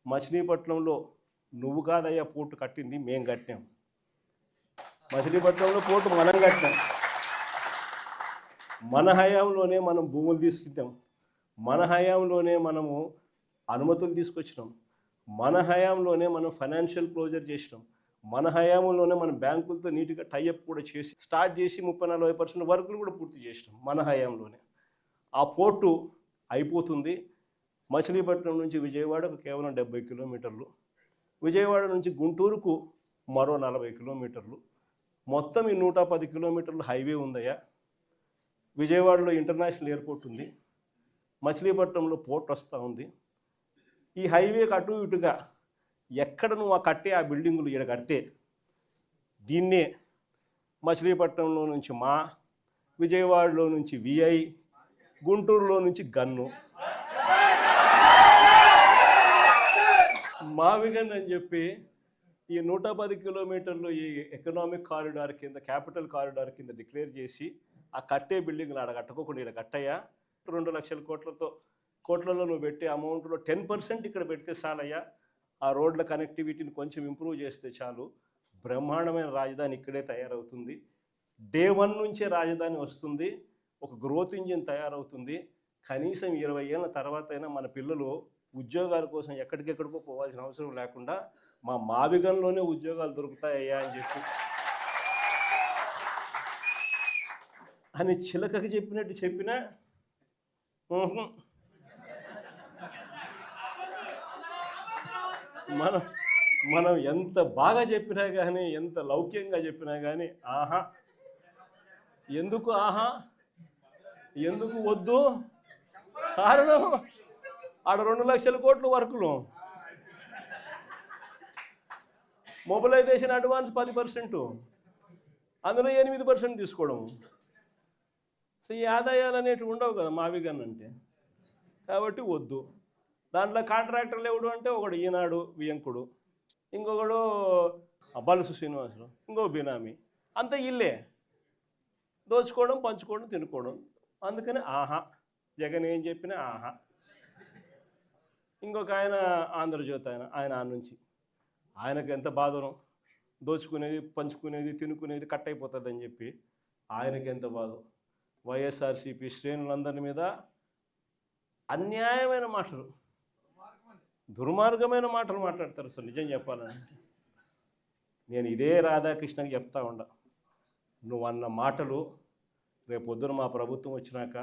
మచిలీపట్నంలో నువ్వు కాదయ్యా పోర్టు కట్టింది, మేము కట్టాం. మచిలీపట్నంలో పోర్టు మనం కట్టాం. మన హయాంలోనే మనం భూములు తీసుకుంటాం, మన హయాంలోనే మనము అనుమతులు తీసుకొచ్చినాం, మన హయాంలోనే మనం ఫైనాన్షియల్ క్లోజర్ చేసినాం, మన హయాంలోనే మనం బ్యాంకులతో నీట్గా టైఅప్ కూడా చేసి స్టార్ట్ చేసి 30-40% వర్కులు కూడా పూర్తి చేసినాం మన హయాంలోనే. ఆ పోర్టు అయిపోతుంది. మచిలీపట్నం నుంచి విజయవాడకు కేవలం 70 కిలోమీటర్లు, విజయవాడ నుంచి గుంటూరుకు మరో 40 కిలోమీటర్లు, మొత్తం ఈ 110 కిలోమీటర్లు హైవే ఉందయ్యా. విజయవాడలో ఇంటర్నేషనల్ ఎయిర్పోర్ట్ ఉంది, మచిలీపట్నంలో పోర్ట్ వస్తూ ఉంది. ఈ హైవేకి అటు ఇటుగా ఎక్కడ నువ్వు ఆ బిల్డింగులు ఇక్కడ కడితే దీన్నే మచిలీపట్నంలో నుంచి మా, విజయవాడలో నుంచి విఐ, గుంటూరులో నుంచి గన్ను, మావిగన్ అని చెప్పి ఈ 110 కిలోమీటర్లు ఈ ఎకనామిక్ కారిడార్ కింద, క్యాపిటల్ కారిడార్ కింద డిక్లేర్ చేసి ఆ కట్టే బిల్డింగ్లు ఆడ కట్టుకోకుండా ఇక్కడ కట్టయ్యా. 2 లక్షల కోట్లలో నువ్వు పెట్టే అమౌంట్లో 10% ఇక్కడ పెడితే చాలయ్యా. ఆ రోడ్ల కనెక్టివిటీని కొంచెం ఇంప్రూవ్ చేస్తే చాలు, బ్రహ్మాండమైన రాజధాని ఇక్కడే తయారవుతుంది. డే 1 నుంచే రాజధాని వస్తుంది, ఒక గ్రోత్ ఇంజిన్ తయారవుతుంది. కనీసం 20 ఏళ్ళ తర్వాత అయినా మన పిల్లలు ఉద్యోగాల కోసం ఎక్కడికెక్కడికో పోవాల్సిన అవసరం లేకుండా మా మావిగంలోనే ఉద్యోగాలు దొరుకుతాయ్యా అని చెప్పి అని చిలకకి చెప్పినట్టు చెప్పినా మనం ఎంత బాగా చెప్పినా కానీ, ఎంత లౌక్యంగా చెప్పినా కానీ ఆహా. ఎందుకు ఆహా, ఎందుకు వద్దు? కారణం ఆడ 2 లక్షల కోట్లు వర్కులు, మొబిలైజేషన్ అడ్వాన్స్ 10%, అందులో 8% తీసుకోవడం. సో ఈ ఆదాయాలు అనేటివి ఉండవు కదా మావిగన్ అంటే, కాబట్టి వద్దు. దాంట్లో కాంట్రాక్టర్లు ఎవడు అంటే ఒకడు ఈనాడు వియంకుడు, ఇంకొకడు బలుసు శ్రీనివాసులు, ఇంకో బినామీ, అంతా ఇల్లే దోచుకోవడం, పంచుకోవడం, తినుకోవడం. అందుకని ఆహా, జగన్ ఏం చెప్పినా ఆహా. ఇంకొక ఆయన ఆంధ్రజ్యోతి ఆయన నుంచి ఆయనకు ఎంత బాధనో, దోచుకునేది, పంచుకునేది, తినుకునేది కట్ అయిపోతుందని చెప్పి ఆయనకి ఎంత బాధ. వైఎస్ఆర్సీపీ శ్రేణులందరి మీద అన్యాయమైన మాటలు, దుర్మార్గమైన మాటలు మాట్లాడతారు. అసలు నిజం చెప్పాలంటే నేను ఇదే రాధాకృష్ణకి చెప్తా ఉండా, నువ్వు అన్న మాటలు రేపొద్దున మా ప్రభుత్వం వచ్చినాక